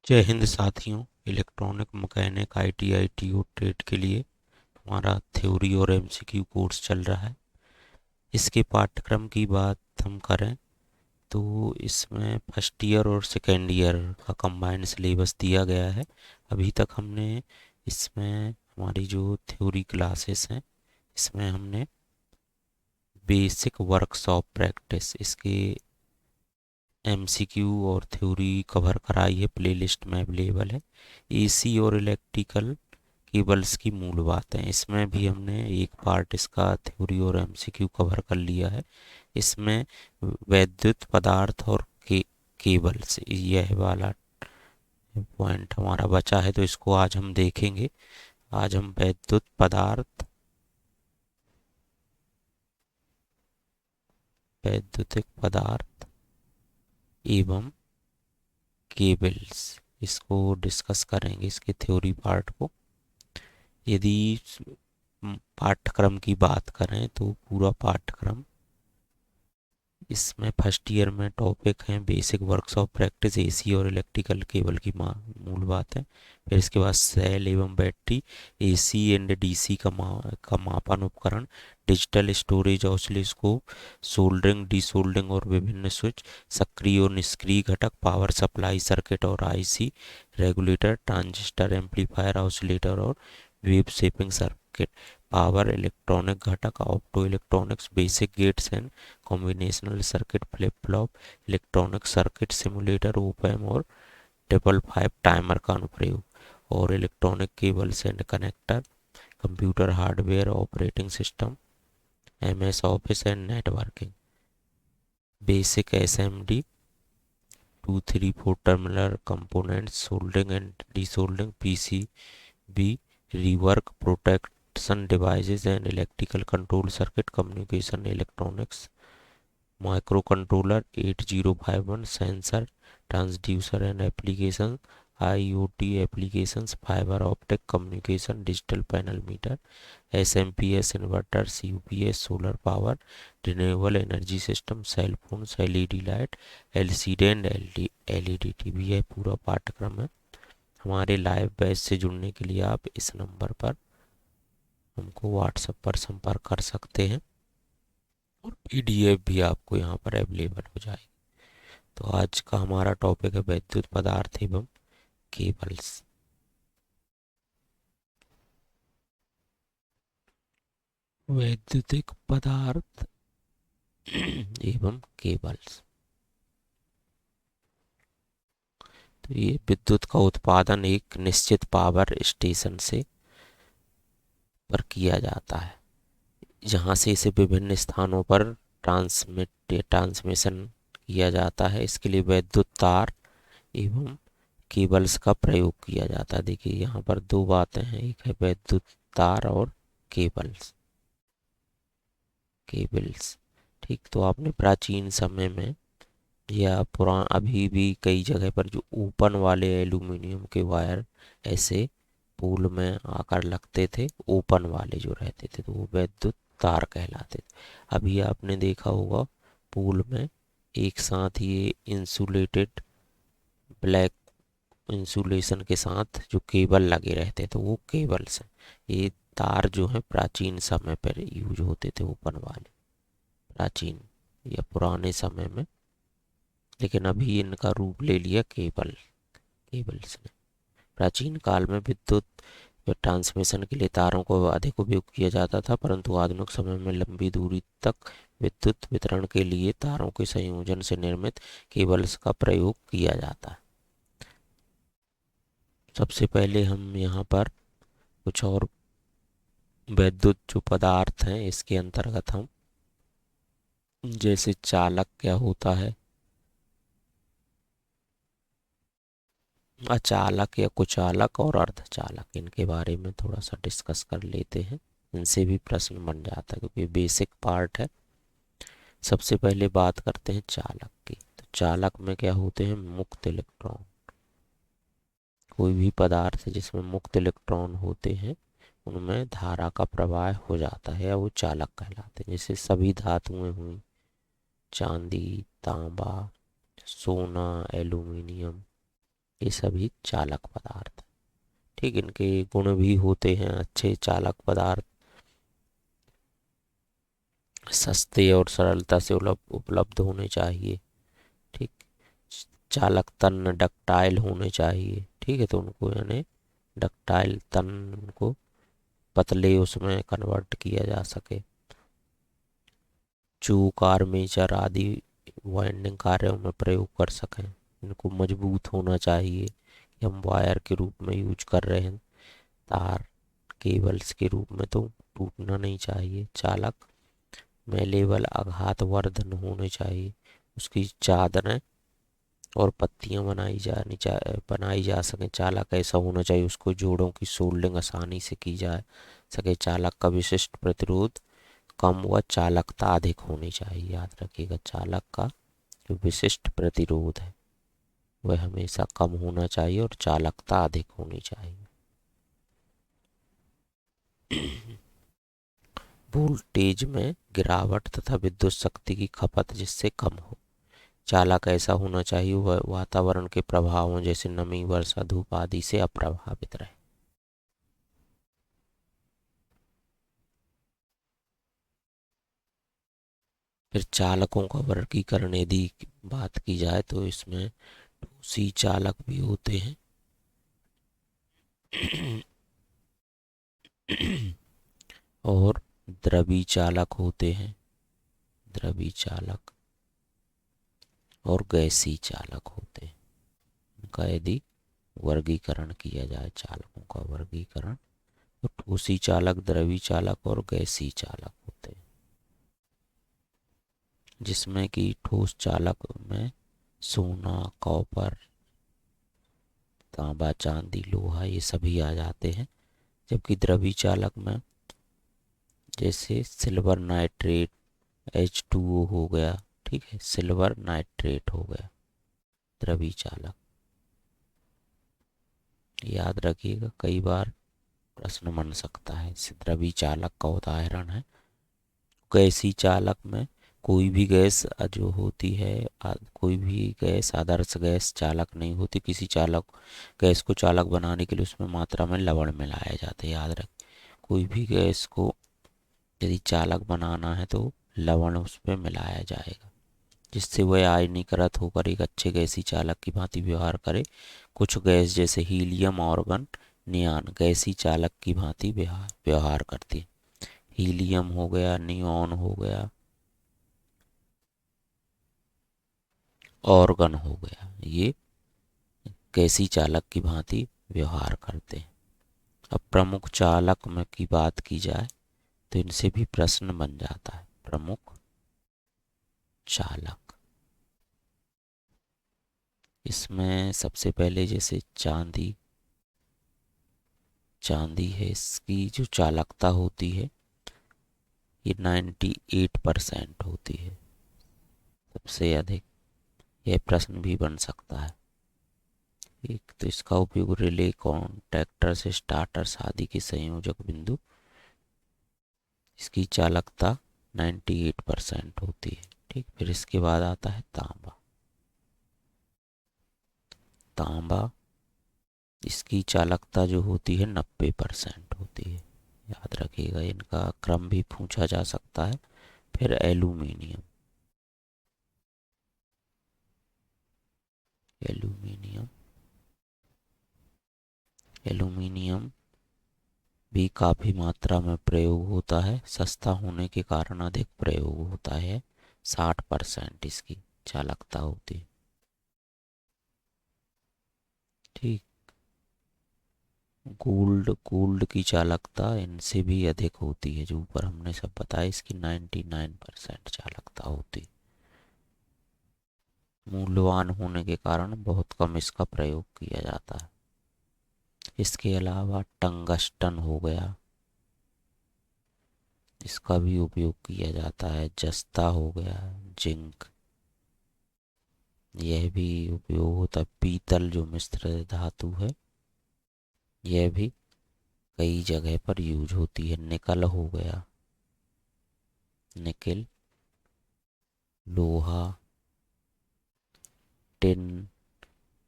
जय हिंद साथियों। Electronic mechanic ITITO trade के लिए हमारा थ्योरी और MCQ कोर्स चल रहा है। इसके पाठ्यक्रम की बात हम करें तो इसमें फर्स्ट ईयर और सेकेंड ईयर का कंबाइंड सिलेबस दिया गया है। अभी तक हमने इसमें हमारी जो थ्योरी क्लासेस हैं इसमें हमने बेसिक वर्कशॉप प्रैक्टिस इसके MCQ और थ्योरी कवर कराई है, प्लेलिस्ट में अवेलेबल है। AC और इलेक्ट्रिकल केबल्स की मूल बातें, इसमें भी हमने एक पार्ट इसका थ्योरी और MCQ कवर कर लिया है। इसमें वैद्युत पदार्थ और केबल्स यह वाला पॉइंट हमारा बचा है, तो इसको आज हम देखेंगे। आज हम वैद्युतिक पदार्थ एवं केबल्स इसको डिस्कस करेंगे, इसके थ्योरी पार्ट को। यदि पाठ्यक्रम की बात करें तो पूरा पाठ्यक्रम इसमें फर्स्ट ईयर में टॉपिक हैं basic works of practice, AC और इलेक्ट्रिकल केबल की मूल बात है। फिर इसके बाद सेल एवं बैटरी, AC एंड DC का मापन उपकरण, digital storage oscilloscope, soldering desoldering और विभिन्न स्विच, सक्रिय और निष्क्रिय घटक, पावर सप्लाई सर्किट और IC, regulator, transistor, amplifier, oscillator और wave shaping circuit, power electronic घटक, opto electronics, basic gates and combinational circuit, flip flop, electronic circuit simulator, opamp और 555 टाइमर का अनुप्रयोग, और electronic cables and connector, computer hardware, operating system, MS office and networking, basic SMD 234 terminal components, soldering and desoldering, PCB, rework protection devices and electrical control circuit, communication electronics, microcontroller 8051, sensor, transducer and application, IoT applications, fiber optic communication, digital panel meter, SMPS inverter, CUPS, solar power, renewable energy system, cell phones, LED light, LCD and LED TV। है पूरा पाठ्यक्रम है। हमारे live batch से जुड़ने के लिए आप इस नंबर पर हमको व्हाट्सएप पर संपर्क कर सकते हैं और PDF भी आपको यहाँ पर अवेलेबल हो जाएगी। तो आज का हमारा टॉपिक है वैद्युत पदार्थ एवं केबल्स। वैद्युतिक पदार्थ एवं केबल्स, तो ये विद्युत का उत्पादन एक निश्चित पावर स्टेशन से पर किया जाता है, जहाँ से इसे विभिन्न स्थानों पर ट्रांसमिशन किया जाता है। इसके लिए वैद्युत तार एवं केबल्स का प्रयोग किया जाता है। देखिए यहाँ पर दो बातें हैं, एक है वैद्युत तार और केबल्स। केबल्स ठीक, तो आपने प्राचीन समय में या अभी भी कई जगह पर जो ओपन वाले एल्यूमिनियम के वायर ऐसे पोल में आकर लगते थे, ओपन वाले जो रहते थे, तो वो वैद्युत तार कहलाते थे। अभी आपने देखा होगा पोल में एक साथ ये इंसुलेटेड ब्लैक इंसुलेशन के साथ जो केबल लगे रहते तो वो केबल्स हैं। ये तार जो है प्राचीन समय पर यूज होते थे, ओपन वाले, प्राचीन या पुराने समय में। लेकिन अभी इनका रूप ले लिया केबल्स ने। प्राचीन काल में विद्युत ट्रांसमिशन के लिए तारों को अधिक उपयोग किया जाता था, परंतु आधुनिक समय में लंबी दूरी तक विद्युत वितरण के लिए तारों के संयोजन से निर्मित केबल्स का प्रयोग किया जाता है। सबसे पहले हम यहाँ पर कुछ और वैद्युत जो पदार्थ हैं इसके अंतर्गत हम, जैसे चालक क्या होता है, अचालक या कुचालक और अर्धचालक, इनके बारे में थोड़ा सा डिस्कस कर लेते हैं। इनसे भी प्रश्न बन जाता है क्योंकि बेसिक पार्ट है। सबसे पहले बात करते हैं चालक की। तो चालक में क्या होते हैं, मुक्त इलेक्ट्रॉन। कोई भी पदार्थ जिसमें मुक्त इलेक्ट्रॉन होते हैं उनमें धारा का प्रवाह हो जाता है या वो चालक कहलाते हैं। जैसे सभी धातुएं हुई, चांदी, तांबा, सोना, एल्यूमिनियम ये सभी चालक पदार्थ हैं। ठीक, इनके गुण भी होते हैं अच्छे। चालक पदार्थ सस्ते और सरलता से उपलब्ध होने चाहिए। ठीक, चालक तन डक्टाइल होने चाहिए। ठीक है, तो उनको यानी डक्टाइल तन को पतले उसमें कन्वर्ट किया जा सके। चूक, आर्मेचर आदि वाइंडिंग कार्यों में प्रयोग कर सकें। इनको मजबूत होना चाहिए कि हम वायर के रूप में यूज कर रहे हैं, तार केबल्स के रूप में तो टूटना नहीं चाहिए। चालक में लेवल आघात वर्धन होने चाहिए। उसकी चादरें और पत्तियां बनाई जा सके। चालक ऐसा होना चाहिए उसको जोड़ों की सोल्डिंग आसानी से की जा सके। चालक का विशिष्ट प्रतिरोध कम व चालकता अधिक होनी चाहिए। याद रखिएगा, चालक का जो विशिष्ट प्रतिरोध है वह हमेशा कम होना चाहिए और चालकता अधिक होनी चाहिए। वोल्टेज में गिरावट तथा विद्युत शक्ति की खपत जिससे कम हो। चालक ऐसा होना चाहिए वह वातावरण के प्रभावों जैसे नमी, वर्षा, धूप आदि से अप्रभावित रहे। फिर चालकों का वर्गीकरण यदि बात की जाए तो इसमें सी चालक भी होते हैं और द्रवी चालक होते हैं, द्रवी चालक, और गैसी चालक होते हैं। उनका यदि वर्गीकरण किया जाए, चालकों का वर्गीकरण, तो ठोसी चालक, द्रवी चालक और गैसी चालक होते हैं। जिसमें कि ठोस चालक में सोना, कॉपर, तांबा, चांदी, लोहा ये सभी आ जाते हैं। जबकि द्रवी चालक में जैसे सिल्वर नाइट्रेट, H2O हो गया। ठीक है, सिल्वर नाइट्रेट हो गया द्रवी चालक। याद रखिएगा, कई बार प्रश्न बन सकता है। द्रवी चालक का उदाहरण है। गैसी चालक में कोई भी गैस जो होती है, कोई भी गैस आदर्श गैस चालक नहीं होती। किसी चालक गैस को चालक बनाने के लिए उसमें मात्रा में लवण मिलाए जाते हैं। याद रख, कोई भी गैस को यदि चालक बनाना है तो लवण उस पर मिलाया जाएगा जिससे वह आयनीकृत होकर एक अच्छे गैसी चालक की भांति व्यवहार करे। कुछ गैस जैसे हीलियम, ऑर्गन, नियॉन गैसी चालक की भांति व्यवहार करती है। हीलियम हो गया, नियॉन हो गया, ऑर्गन हो गया, ये गैसी चालक की भांति व्यवहार करते हैं। अब प्रमुख चालक में की बात की जाए तो इनसे भी प्रश्न बन जाता है। प्रमुख चालक, इसमें सबसे पहले जैसे चांदी, चांदी है, इसकी जो चालकता होती है ये 98% होती है, सबसे अधिक। यह प्रश्न भी बन सकता है। एक तो इसका उपयोग रिले, कॉन्टैक्टर्स, स्टार्टर्स आदि के संयोजक बिंदु, इसकी चालकता 98% होती है। ठीक, फिर इसके बाद आता है तांबा। तांबा, इसकी चालकता जो होती है 90% होती है। याद रखिएगा, इनका क्रम भी पूछा जा सकता है। फिर एल्यूमिनियम, एल्यूमिनियम, एल्यूमिनियम भी काफ़ी मात्रा में प्रयोग होता है। सस्ता होने के कारण अधिक प्रयोग होता है। 60% इसकी चालकता होती है। ठीक, गोल्ड, गोल्ड की चालकता इनसे भी अधिक होती है। जो ऊपर हमने सब बताया, इसकी 99% चालकता होती है। मूल्यवान होने के कारण बहुत कम इसका प्रयोग किया जाता है। इसके अलावा टंगस्टन हो गया, इसका भी उपयोग किया जाता है। जस्ता हो गया, जिंक, यह भी उपयोग होता है। पीतल जो मिश्र धातु है, यह भी कई जगह पर यूज होती है। निकल हो गया, निकल, लोहा, टिन,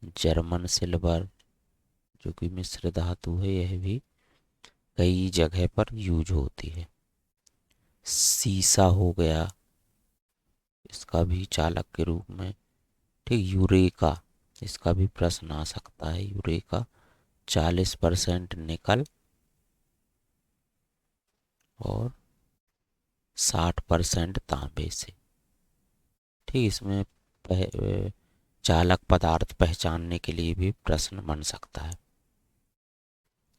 जर्मन सिल्वर जो कि मिश्र धातु है, यह भी कई जगह पर यूज होती है। सीसा हो गया, इसका भी चालक के रूप में। ठीक, यूरेका, इसका भी प्रश्न आ सकता है। यूरेका 40% निकल और 60% तांबे से। ठीक, इसमें चालक पदार्थ पहचानने के लिए भी प्रश्न बन सकता है।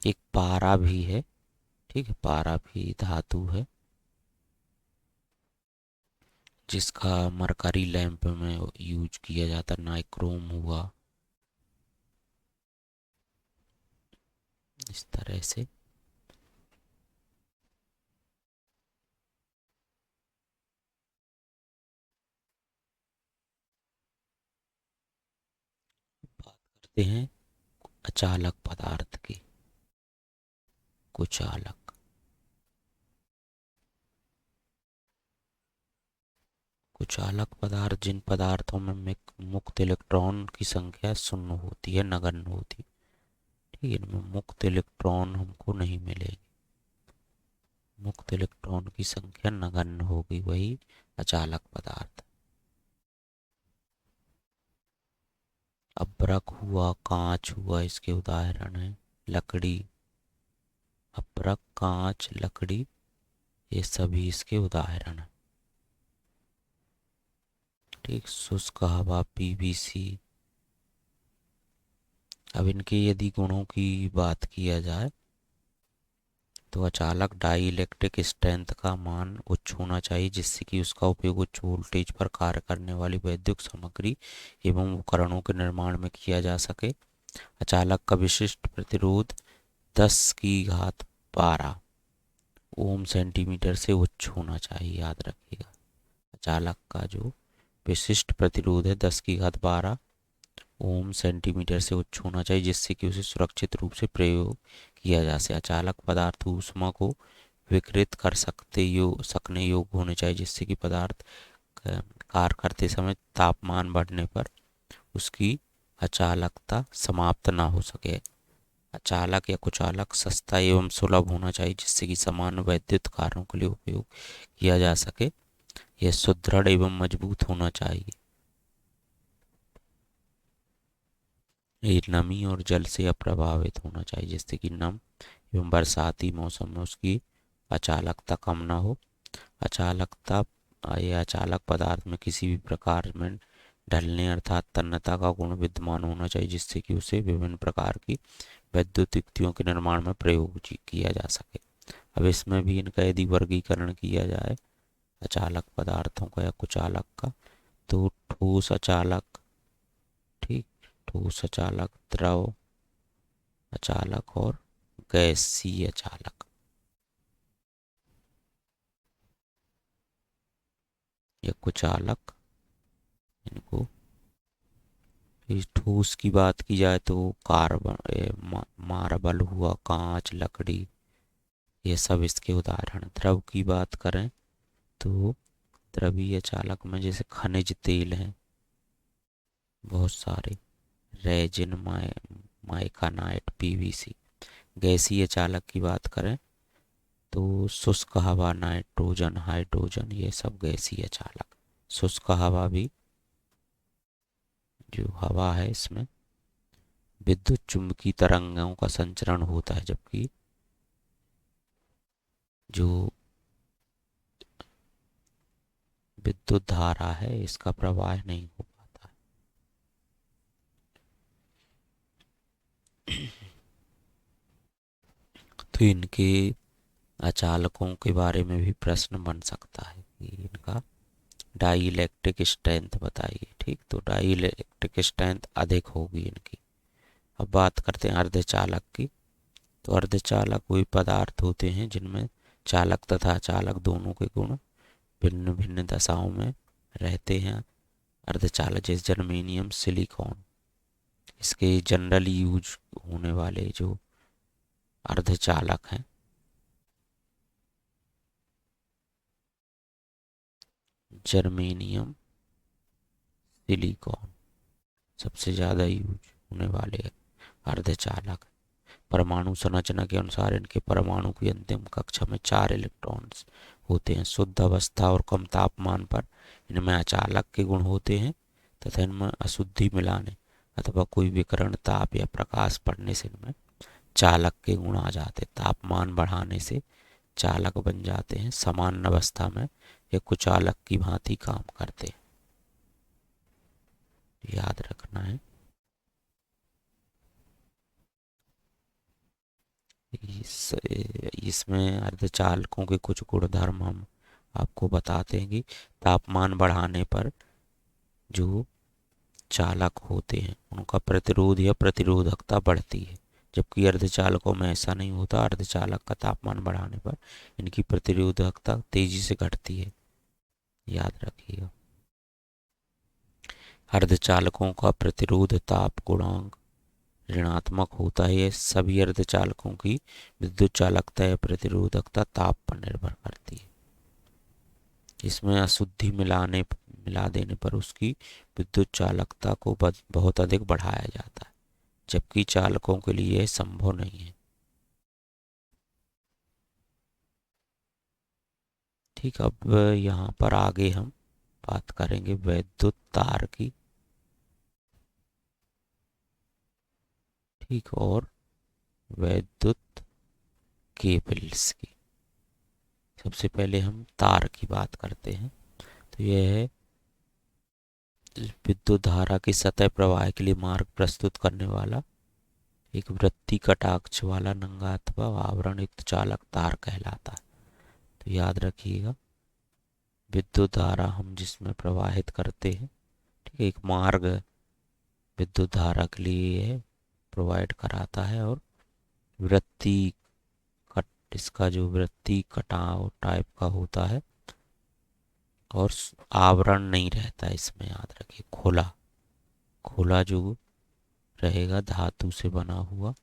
एक पारा भी है। ठीक है, पारा भी धातु है जिसका मरकरी लैंप में यूज किया जाता है। नाइक्रोम हुआ, इस तरह से। बात करते हैं अचालक पदार्थ की। कुचालक, कुचालक पदार्थ जिन पदार्थों में मुक्त इलेक्ट्रॉन की संख्या शून्य होती है, नगण्य होती है। ठीक है, इनमें मुक्त इलेक्ट्रॉन हमको नहीं मिलेगी। मुक्त इलेक्ट्रॉन की संख्या नगण्य होगी, वही अचालक पदार्थ। अभ्रक हुआ, कांच हुआ, इसके उदाहरण है। लकड़ी, अभ्रक, कांच, लकड़ी, ये सभी इसके उदाहरण हैं। ठीक, शुष्क हवा, पीवीसी। अब इनके यदि गुणों की बात किया जाए तो अचालक डाई इलेक्ट्रिक स्ट्रेंथ का मान उच्च होना चाहिए, जिससे कि उसका उपयोग उच्च वोल्टेज पर कार्य करने वाली वैद्युत सामग्री एवं उपकरणों के निर्माण में किया जा सके। अचालक का विशिष्ट प्रतिरोध 10⁻12 ओम सेंटीमीटर से उच्च होना चाहिए, याद रखिएगा। अचालक का जो विशिष्ट प्रतिरोध है 10⁻12 ओम सेंटीमीटर से उच्च होना चाहिए, जिससे कि उसे सुरक्षित रूप से प्रयोग किया जा सके। अचालक पदार्थ ऊष्मा को विकृत कर सकने योग्य होने चाहिए, जिससे कि पदार्थ कार्य करते समय तापमान बढ़ने पर उसकी अचालकता समाप्त ना हो सके। अचालक या कुचालक सस्ता एवं सुलभ होना चाहिए, जिससे कि सामान्य वैद्युत कार्यों के लिए उपयोग किया जा सके। यह सुदृढ़ एवं मजबूत होना चाहिए। ये नमी और जल से अप्रभावित होना चाहिए, जिससे कि नम एवं बरसाती मौसम में उसकी अचालकता कम ना हो। अचालकता या अचालक पदार्थ में किसी भी प्रकार में ढलने अर्थात तन्यता का गुण विद्यमान होना चाहिए, जिससे कि उसे विभिन्न प्रकार की वैद्युत युक्तियों के निर्माण में प्रयोग किया जा सके। अब इसमें भी इनका यदि वर्गीकरण किया जाए अचालक पदार्थों का या कुचालक का, तो ठोस अचालक, ठीक, ठोस अचालक, द्रव अचालक और गैसीय अचालक। या कुचालक, इनको इस ठोस की बात की जाए तो कार्बन, मार्बल हुआ, कांच, लकड़ी, ये सब इसके उदाहरण। द्रव की बात करें तो द्रवीय चालक में जैसे खनिज तेल हैं बहुत सारे, रेजिन, माइकानाइट, पीवीसी। गैसीय चालक की बात करें तो शुष्क हवा, नाइट्रोजन, हाइड्रोजन, ये सब गैसीय चालक। शुष्क हवा भी, जो हवा है इसमें विद्युत चुम्बकीय तरंगों का संचरण होता है, जबकि जो विद्युत धारा है इसका प्रवाह नहीं हो पाता है। तो इनके अचालकों के बारे में भी प्रश्न बन सकता है कि इनका डाई इलेक्ट्रिक स्ट्रेंथ बताइए। ठीक, तो डाई इलेक्ट्रिक स्ट्रेंथ अधिक होगी इनकी। अब बात करते हैं अर्धचालक की। तो अर्धचालक वही पदार्थ होते हैं जिनमें चालक तथा अचालक दोनों के गुण भिन्न भिन्न दशाओं में रहते हैं। अर्धचालक जैसे जर्मेनियम, सिलिकॉन, इसके जनरली यूज होने वाले जो अर्धचालक हैं, जर्मेनियम, सिलिकॉन सबसे ज़्यादा यूज। होने वाले अर्धचालक। परमाणु संरचना के अनुसार इनके परमाणु की अंतिम कक्षा में 4 इलेक्ट्रॉन्स होते हैं। शुद्ध अवस्था और कम तापमान पर इनमें अचालक के गुण होते हैं तथा इनमें अशुद्धि मिलाने अथवा कोई विकिरण, ताप या प्रकाश पड़ने से इनमें चालक के गुण आ जाते। तापमान बढ़ाने से चालक बन जाते हैं। सामान्य अवस्था में ये कुचालक की भांति काम करते हैं, याद रखना है। इसमें अर्धचालकों के कुछ गुणधर्म हम आपको बताते हैं कि तापमान बढ़ाने पर जो चालक होते हैं उनका प्रतिरोध या प्रतिरोधकता बढ़ती है, जबकि अर्धचालकों में ऐसा नहीं होता। अर्धचालक का तापमान बढ़ाने पर इनकी प्रतिरोधकता तेजी से घटती है, याद रखिएगा। अर्धचालकों का प्रतिरोध ताप गुणांक ऋणात्मक होता है। ये सभी अर्धचालकों की विद्युत चालकता या प्रतिरोधकता ताप पर निर्भर करती है। इसमें अशुद्धि मिला देने पर उसकी विद्युत चालकता को बहुत अधिक बढ़ाया जाता है, जबकि चालकों के लिए यह संभव नहीं है। ठीक, अब यहाँ पर आगे हम बात करेंगे वैद्युत तार की। ठीक, और वैद्युत केबल्स की। सबसे पहले हम तार की बात करते हैं। तो यह है विद्युत धारा की सतह प्रवाह के लिए मार्ग प्रस्तुत करने वाला एक वृत्तीय कटाक्ष वाला नंगा अथवा आवरण युक्त चालक तार कहलाता है। तो याद रखिएगा, विद्युत धारा हम जिसमें प्रवाहित करते हैं, ठीक है, एक मार्ग विद्युत धारा के लिए प्रोवाइड कराता है। और वृत्तीय कट, इसका जो वृत्तीय कटाव टाइप का होता है और आवरण नहीं रहता इसमें, याद रखिए। खोला खोला जो रहेगा धातु से बना हुआ,